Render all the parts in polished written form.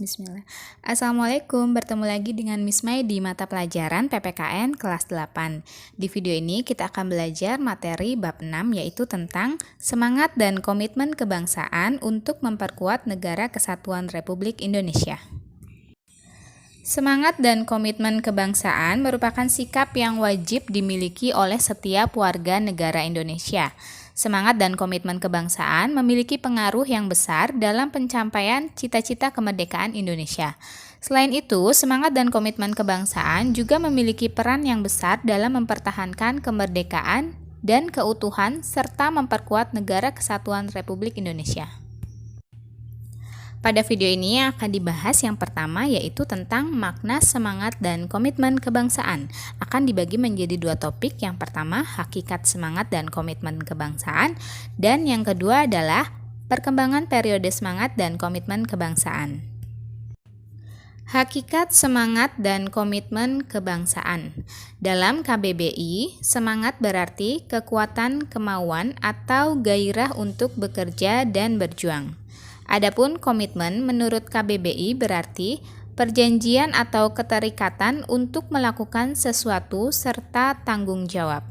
Bismillah. Assalamualaikum, bertemu lagi dengan Miss Mai di mata pelajaran PPKN kelas 8. Di video ini kita akan belajar materi bab 6 yaitu tentang semangat dan komitmen kebangsaan untuk memperkuat Negara Kesatuan Republik Indonesia. Semangat dan komitmen kebangsaan merupakan sikap yang wajib dimiliki oleh setiap warga negara Indonesia. Semangat dan komitmen kebangsaan memiliki pengaruh yang besar dalam pencapaian cita-cita kemerdekaan Indonesia. Selain itu, semangat dan komitmen kebangsaan juga memiliki peran yang besar dalam mempertahankan kemerdekaan dan keutuhan serta memperkuat Negara Kesatuan Republik Indonesia. Pada video ini akan dibahas yang pertama yaitu tentang makna semangat dan komitmen kebangsaan. Akan dibagi menjadi dua topik. Yang pertama, hakikat semangat dan komitmen kebangsaan, dan yang kedua adalah perkembangan periode semangat dan komitmen kebangsaan. Hakikat semangat dan komitmen kebangsaan. Dalam KBBI, semangat berarti kekuatan kemauan atau gairah untuk bekerja dan berjuang. Adapun komitmen menurut KBBI berarti perjanjian atau keterikatan untuk melakukan sesuatu serta tanggung jawab.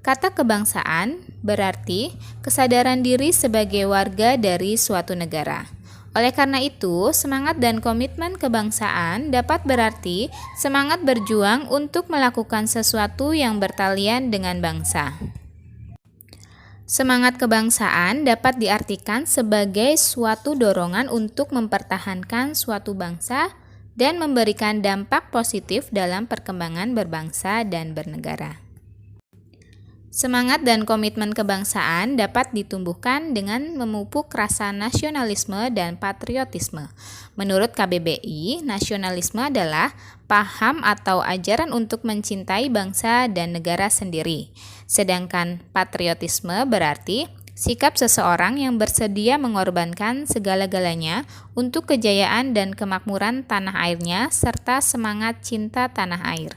Kata kebangsaan berarti kesadaran diri sebagai warga dari suatu negara. Oleh karena itu, semangat dan komitmen kebangsaan dapat berarti semangat berjuang untuk melakukan sesuatu yang bertalian dengan bangsa. Semangat kebangsaan dapat diartikan sebagai suatu dorongan untuk mempertahankan suatu bangsa dan memberikan dampak positif dalam perkembangan berbangsa dan bernegara. Semangat dan komitmen kebangsaan dapat ditumbuhkan dengan memupuk rasa nasionalisme dan patriotisme. Menurut KBBI, nasionalisme adalah paham atau ajaran untuk mencintai bangsa dan negara sendiri. Sedangkan patriotisme berarti sikap seseorang yang bersedia mengorbankan segala-galanya untuk kejayaan dan kemakmuran tanah airnya serta semangat cinta tanah air.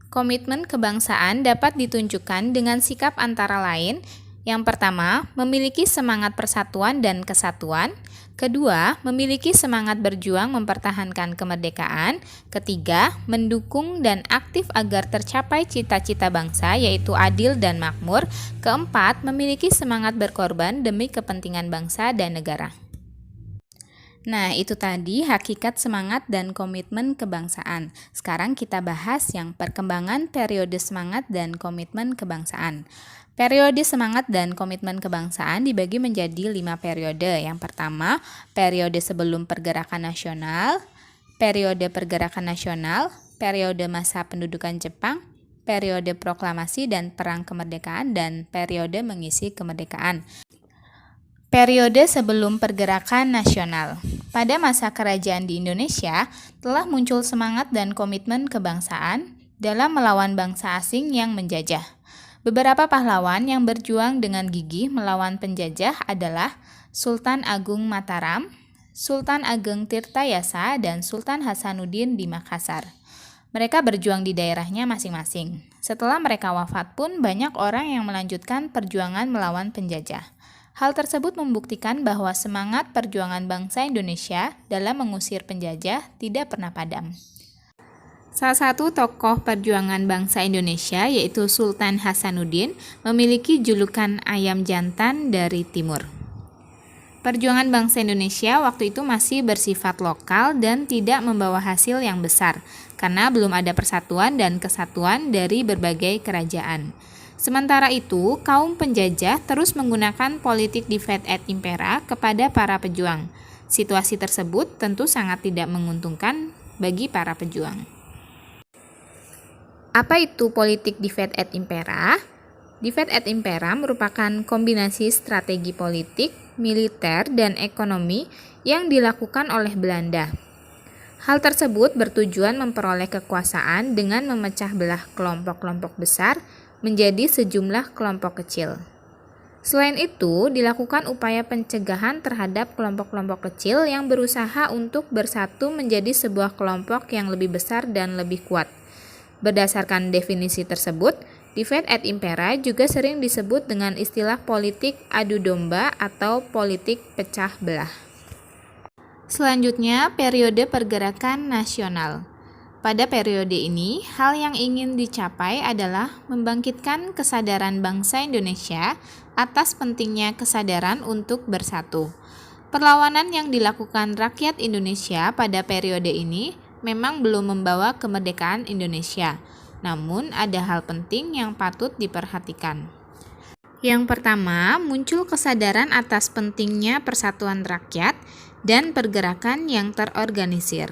Komitmen kebangsaan dapat ditunjukkan dengan sikap antara lain. Yang pertama, memiliki semangat persatuan dan kesatuan. Kedua, memiliki semangat berjuang mempertahankan kemerdekaan. Ketiga, mendukung dan aktif agar tercapai cita-cita bangsa yaitu adil dan makmur. Keempat, memiliki semangat berkorban demi kepentingan bangsa dan negara. Nah, itu tadi hakikat semangat dan komitmen kebangsaan. Sekarang kita bahas yang perkembangan periode semangat dan komitmen kebangsaan. Periode semangat dan komitmen kebangsaan dibagi menjadi 5 periode. Yang pertama, periode sebelum pergerakan nasional, periode pergerakan nasional, periode masa pendudukan Jepang, periode proklamasi dan perang kemerdekaan, dan periode mengisi kemerdekaan. Periode sebelum pergerakan nasional. Pada masa kerajaan di Indonesia, telah muncul semangat dan komitmen kebangsaan dalam melawan bangsa asing yang menjajah. Beberapa pahlawan yang berjuang dengan gigih melawan penjajah adalah Sultan Agung Mataram, Sultan Ageng Tirtayasa, dan Sultan Hasanuddin di Makassar. Mereka berjuang di daerahnya masing-masing. Setelah mereka wafat pun banyak orang yang melanjutkan perjuangan melawan penjajah. Hal tersebut membuktikan bahwa semangat perjuangan bangsa Indonesia dalam mengusir penjajah tidak pernah padam. Salah satu tokoh perjuangan bangsa Indonesia yaitu Sultan Hasanuddin memiliki julukan ayam jantan dari timur. Perjuangan bangsa Indonesia waktu itu masih bersifat lokal dan tidak membawa hasil yang besar karena belum ada persatuan dan kesatuan dari berbagai kerajaan. Sementara itu, kaum penjajah terus menggunakan politik divide et impera kepada para pejuang. Situasi tersebut tentu sangat tidak menguntungkan bagi para pejuang. Apa itu politik divide et impera? Divide et impera merupakan kombinasi strategi politik, militer, dan ekonomi yang dilakukan oleh Belanda. Hal tersebut bertujuan memperoleh kekuasaan dengan memecah belah kelompok-kelompok besar menjadi sejumlah kelompok kecil. Selain itu, dilakukan upaya pencegahan terhadap kelompok-kelompok kecil yang berusaha untuk bersatu menjadi sebuah kelompok yang lebih besar dan lebih kuat. Berdasarkan definisi tersebut, divide et impera juga sering disebut dengan istilah politik adu domba atau politik pecah belah. Selanjutnya, periode pergerakan nasional. Pada periode ini, hal yang ingin dicapai adalah membangkitkan kesadaran bangsa Indonesia atas pentingnya kesadaran untuk bersatu. Perlawanan yang dilakukan rakyat Indonesia pada periode ini memang belum membawa kemerdekaan Indonesia, namun ada hal penting yang patut diperhatikan. Yang pertama, muncul kesadaran atas pentingnya persatuan rakyat dan pergerakan yang terorganisir.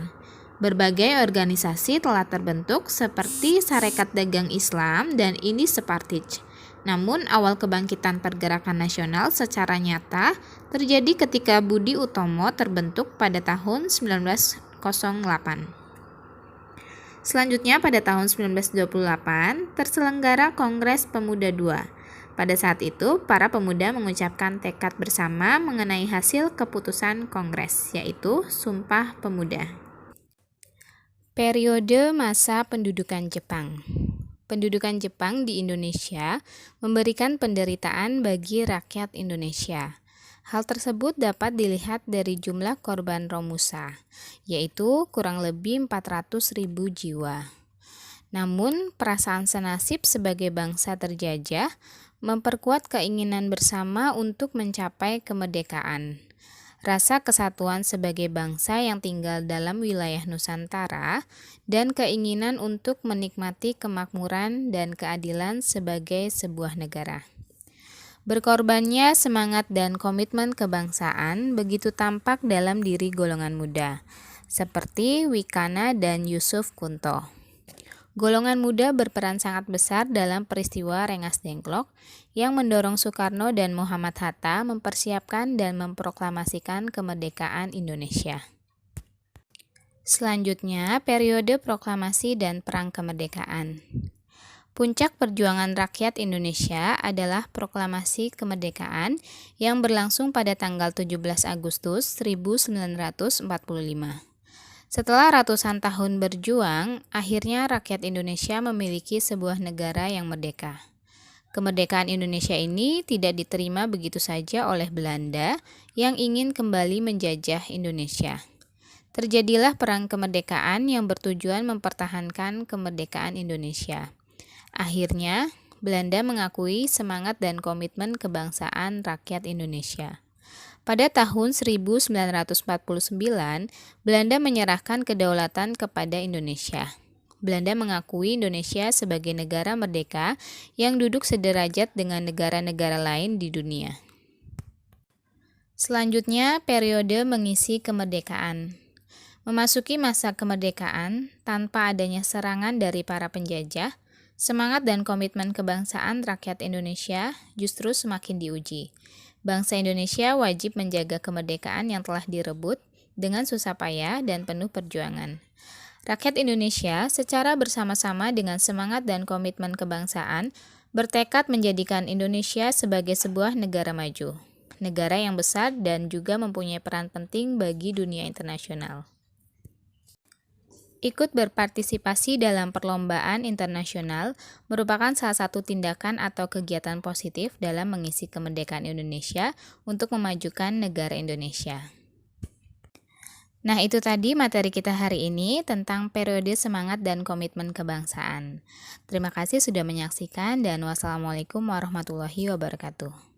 Berbagai organisasi telah terbentuk seperti Sarekat Dagang Islam dan Uni Separtij. Namun, awal kebangkitan pergerakan nasional secara nyata terjadi ketika Budi Utomo terbentuk pada tahun 1908. Selanjutnya, pada tahun 1928, terselenggara Kongres Pemuda II. Pada saat itu, para pemuda mengucapkan tekad bersama mengenai hasil keputusan Kongres, yaitu Sumpah Pemuda. Periode masa pendudukan Jepang. Pendudukan Jepang di Indonesia memberikan penderitaan bagi rakyat Indonesia. Hal tersebut dapat dilihat dari jumlah korban Romusa, yaitu kurang lebih 400.000 jiwa. Namun, perasaan senasib sebagai bangsa terjajah memperkuat keinginan bersama untuk mencapai kemerdekaan. Rasa kesatuan sebagai bangsa yang tinggal dalam wilayah Nusantara dan keinginan untuk menikmati kemakmuran dan keadilan sebagai sebuah negara. Berkorbannya semangat dan komitmen kebangsaan begitu tampak dalam diri golongan muda, seperti Wikana dan Yusuf Kunto. Golongan muda berperan sangat besar dalam peristiwa Rengas Dengklok yang mendorong Soekarno dan Muhammad Hatta mempersiapkan dan memproklamasikan kemerdekaan Indonesia. Selanjutnya, periode proklamasi dan perang kemerdekaan. Puncak perjuangan rakyat Indonesia adalah proklamasi kemerdekaan yang berlangsung pada tanggal 17 Agustus 1945. Setelah ratusan tahun berjuang, akhirnya rakyat Indonesia memiliki sebuah negara yang merdeka. Kemerdekaan Indonesia ini tidak diterima begitu saja oleh Belanda yang ingin kembali menjajah Indonesia. Terjadilah perang kemerdekaan yang bertujuan mempertahankan kemerdekaan Indonesia. Akhirnya, Belanda mengakui semangat dan komitmen kebangsaan rakyat Indonesia. Pada tahun 1949, Belanda menyerahkan kedaulatan kepada Indonesia. Belanda mengakui Indonesia sebagai negara merdeka yang duduk sederajat dengan negara-negara lain di dunia. Selanjutnya, periode mengisi kemerdekaan. Memasuki masa kemerdekaan tanpa adanya serangan dari para penjajah, semangat dan komitmen kebangsaan rakyat Indonesia justru semakin diuji. Bangsa Indonesia wajib menjaga kemerdekaan yang telah direbut dengan susah payah dan penuh perjuangan. Rakyat Indonesia secara bersama-sama dengan semangat dan komitmen kebangsaan bertekad menjadikan Indonesia sebagai sebuah negara maju, negara yang besar dan juga mempunyai peran penting bagi dunia internasional. Ikut berpartisipasi dalam perlombaan internasional merupakan salah satu tindakan atau kegiatan positif dalam mengisi kemerdekaan Indonesia untuk memajukan negara Indonesia. Nah, itu tadi materi kita hari ini tentang periode semangat dan komitmen kebangsaan. Terima kasih sudah menyaksikan dan wassalamualaikum warahmatullahi wabarakatuh.